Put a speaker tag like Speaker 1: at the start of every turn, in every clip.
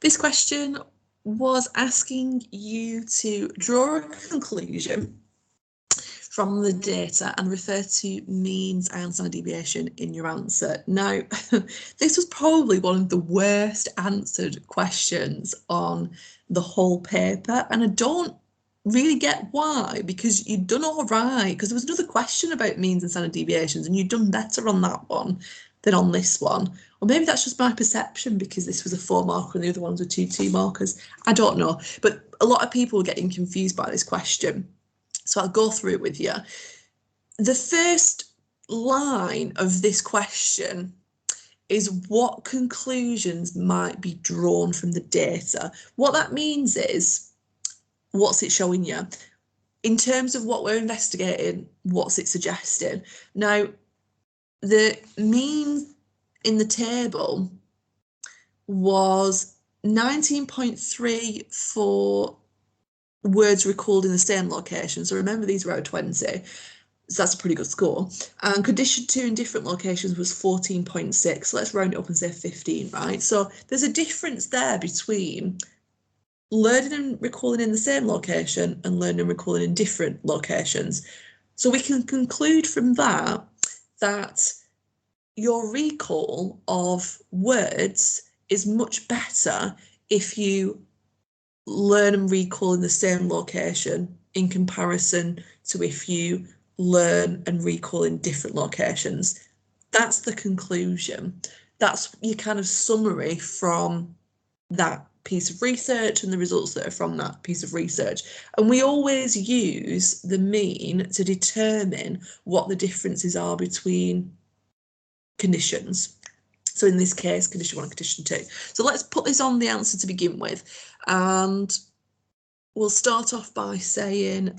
Speaker 1: This question was asking you to draw a conclusion from the data and refer to means and standard deviation in your answer. Now, this was probably one of the worst answered questions on the whole paper, and I don't really get why, because you'd done all right, because there was another question about means and standard deviations and you'd done better on that one than on this one. Or maybe that's just my perception because this was a 4 marker and the other ones were 2 markers. I don't know, but a lot of people were getting confused by this question. So I'll go through it with you. The first line of this question is what conclusions might be drawn from the data. What that means is, what's it showing you? In terms of what we're investigating, what's it suggesting? Now, the mean in the table was 19.3 for words recalled in the same location. So remember, these were out of 20, so that's a pretty good score. And condition 2 in different locations was 14.6. So let's round it up and say 15, right? So there's a difference there between learning and recalling in the same location and learning and recalling in different locations. So we can conclude from that that your recall of words is much better if you learn and recall in the same location in comparison to if you learn and recall in different locations. That's the conclusion. That's your kind of summary from that piece of research and the results that are from that piece of research. And we always use the mean to determine what the differences are between conditions. So in this case, condition 1 and condition 2. So let's put this on the answer to begin with. And we'll start off by saying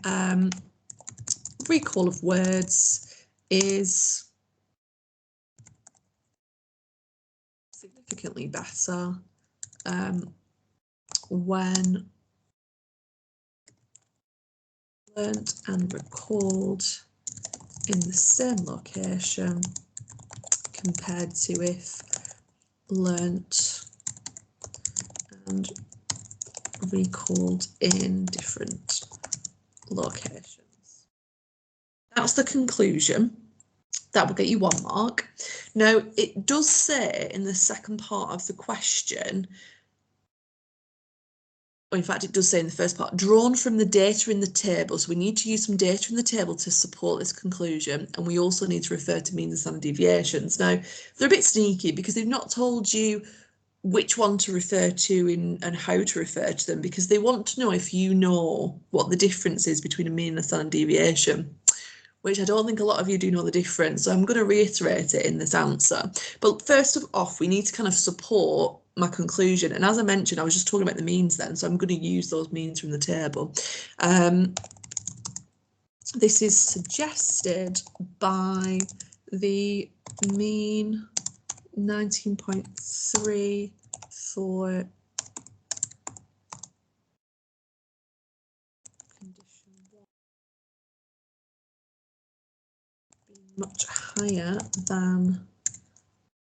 Speaker 1: recall of words is significantly better when learnt and recalled in the same location compared to if learnt and recalled in different locations. That's the conclusion. That will get you 1 mark. Now, it does say in the second part of the question, or in fact, it does say in the first part, drawn from the data in the table. So we need to use some data in the table to support this conclusion. And we also need to refer to means and standard deviations. Now, they're a bit sneaky because they've not told you which one to refer to and how to refer to them, because they want to know if you know what the difference is between a mean and a standard deviation, which I don't think a lot of you do know the difference. So I'm going to reiterate it in this answer. But first off, we need to kind of support my conclusion. And as I mentioned, I was just talking about the means then, so I'm going to use those means from the table. This is suggested by the mean 19.3 for condition 1 being much higher than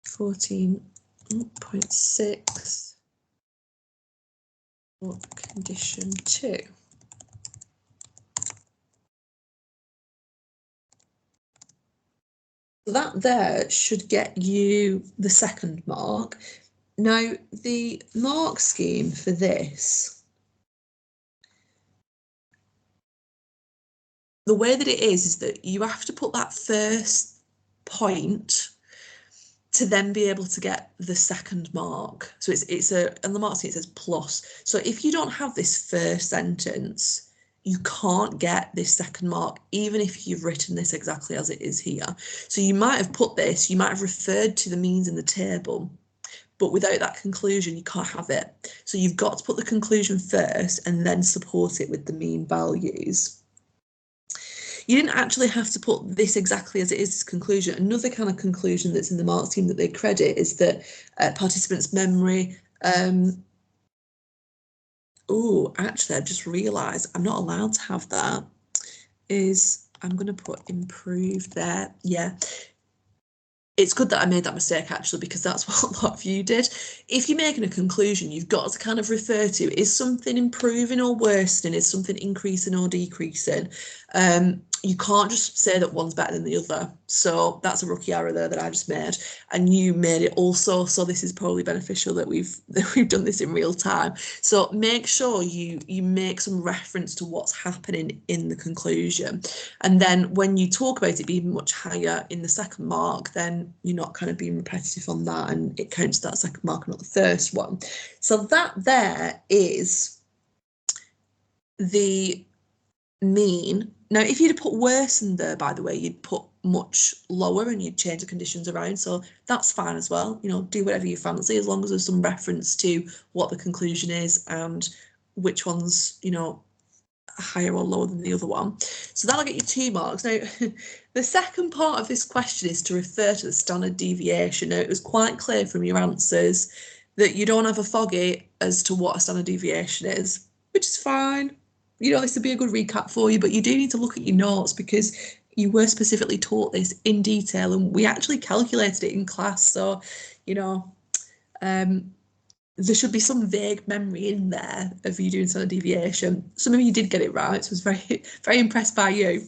Speaker 1: 14.6 for condition 2. That there should get you the 2nd mark. Now, the mark scheme for this, the way that it is that you have to put that first point to then be able to get the 2nd mark. So it's and the mark scheme says plus. So if you don't have this first sentence, you can't get this 2nd mark, even if you've written this exactly as it is here. So you might have put this, you might have referred to the means in the table, but without that conclusion, you can't have it. So you've got to put the conclusion first and then support it with the mean values. You didn't actually have to put this exactly as it is, this conclusion. Another kind of conclusion that's in the mark scheme that they credit is that participants' memory. Oh, actually, I just realised I'm not allowed to have that. I'm going to put improved there. Yeah. it's good that I made that mistake actually, because that's what a lot of you did. If you're making a conclusion, you've got to kind of refer to, is something improving or worsening? Is something increasing or decreasing? You can't just say that one's better than the other. So that's a rookie error there that I just made, and you made it also. So this is probably beneficial that we've done this in real time. So make sure you make some reference to what's happening in the conclusion, and then when you talk about it being much higher in the second mark, then you're not kind of being repetitive on that, and it counts that second mark, not the first one. So that there is the mean. Now, if you'd put worsen there, by the way, you'd put much lower and you'd change the conditions around. So that's fine as well. You know, do whatever you fancy, as long as there's some reference to what the conclusion is and which one's, you know, higher or lower than the other one. So that'll get you 2 marks. Now, the second part of this question is to refer to the standard deviation. Now, it was quite clear from your answers that you don't have a foggy as to what a standard deviation is, which is fine. You know, this would be a good recap for you, but you do need to look at your notes because you were specifically taught this in detail, and we actually calculated it in class. So, you know, there should be some vague memory in there of you doing standard deviation. Some of you did get it right, so I was very, very impressed by you.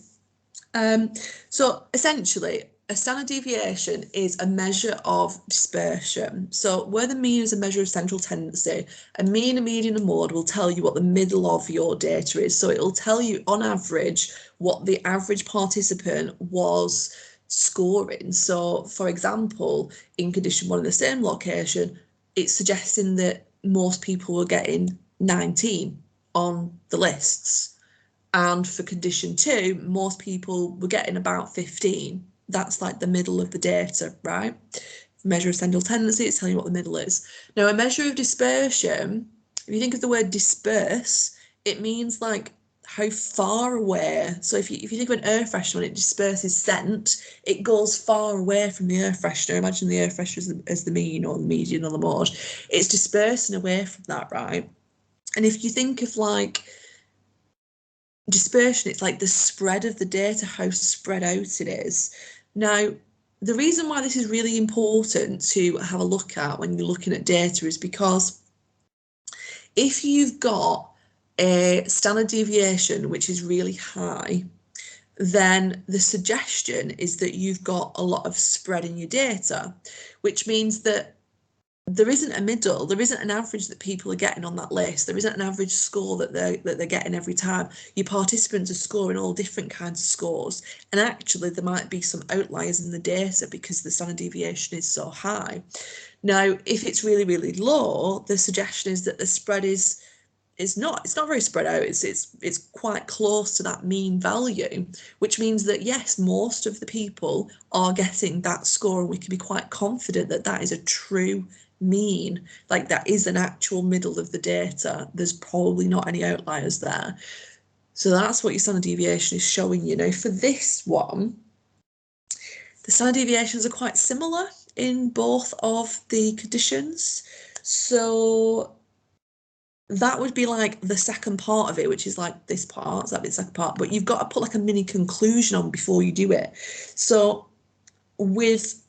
Speaker 1: So essentially, a standard deviation is a measure of dispersion. So where the mean is a measure of central tendency, a mean, a median, and mode will tell you what the middle of your data is. So it'll tell you on average what the average participant was scoring. So for example, in condition 1 in the same location, it's suggesting that most people were getting 19 on the lists. And for condition 2, most people were getting about 15. That's like the middle of the data, right? Measure of central tendency, it's telling you what the middle is. Now, a measure of dispersion, if you think of the word disperse, it means like how far away. So if you think of an air freshener, when it disperses scent, it goes far away from the air freshener. Imagine the air freshener as the mean or the median or the mode. It's dispersing away from that, right? And if you think of like dispersion, it's like the spread of the data, how spread out it is. Now, the reason why this is really important to have a look at when you're looking at data is because if you've got a standard deviation which is really high, then the suggestion is that you've got a lot of spread in your data, which means that there isn't a middle, there isn't an average that people are getting on that list, there isn't an average score that they're getting every time. Your participants are scoring all different kinds of scores, and actually there might be some outliers in the data because the standard deviation is so high. Now, if it's really, really low, the suggestion is that the spread is not, it's not very spread out, it's quite close to that mean value, which means that yes, most of the people are getting that score, and we can be quite confident that that is a true mean, like that is an actual middle of the data. There's probably not any outliers there. So that's what your standard deviation is showing you. Now for this one, the standard deviations are quite similar in both of the conditions. So that would be like the second part of it, which is like this part, so that'd be the second part, but you've got to put like a mini conclusion on before you do it. So with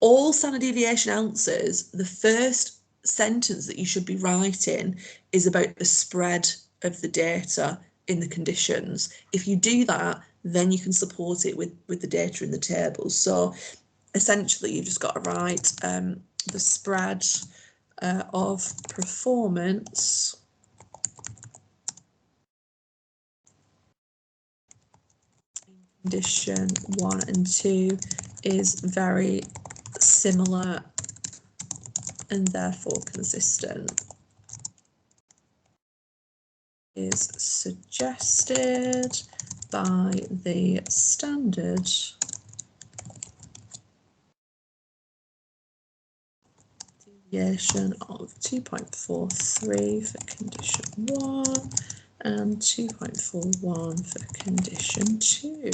Speaker 1: all standard deviation answers, the first sentence that you should be writing is about the spread of the data in the conditions. If you do that, then you can support it with the data in the tables. So essentially, you've just got to write the spread of performance in condition 1 and 2 is very similar and therefore consistent, is suggested by the standard deviation of 2.43 for condition 1 and 2.41 for condition 2.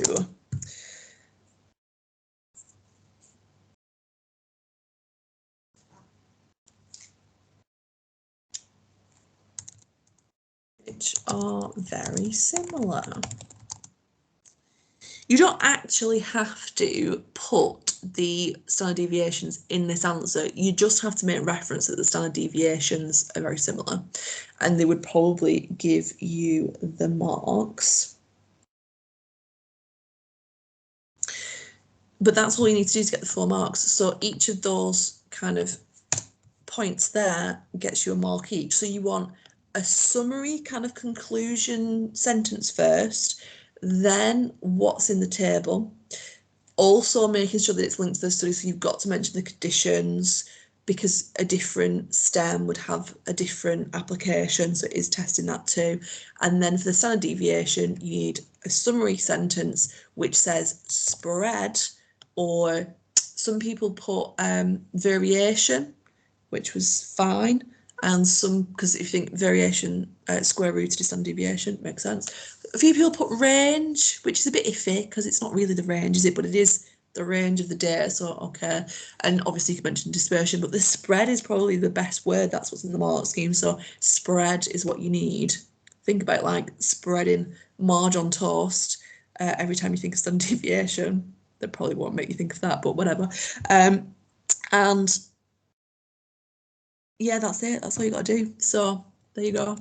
Speaker 1: Which are very similar. You don't actually have to put the standard deviations in this answer, you just have to make reference that the standard deviations are very similar, and they would probably give you the marks. But that's all you need to do to get the 4 marks. So each of those kind of points there gets you a mark each. So you want a summary kind of conclusion sentence first, then what's in the table. Also making sure that it's linked to the study, so you've got to mention the conditions, because a different STEM would have a different application, so it is testing that too. And then for the standard deviation, you need a summary sentence which says spread, or some people put variation, which was fine, and some, because if you think variation square rooted is standard deviation, makes sense. A few people put range, which is a bit iffy because it's not really the range, is it? But it is the range of the data, so okay. And obviously you can mention dispersion, but the spread is probably the best word. That's what's in the mark scheme, so spread is what you need. Think about like spreading marge on toast every time you think of standard deviation. That probably won't make you think of that, but whatever. And yeah, that's it. That's all you got to do. So there you go.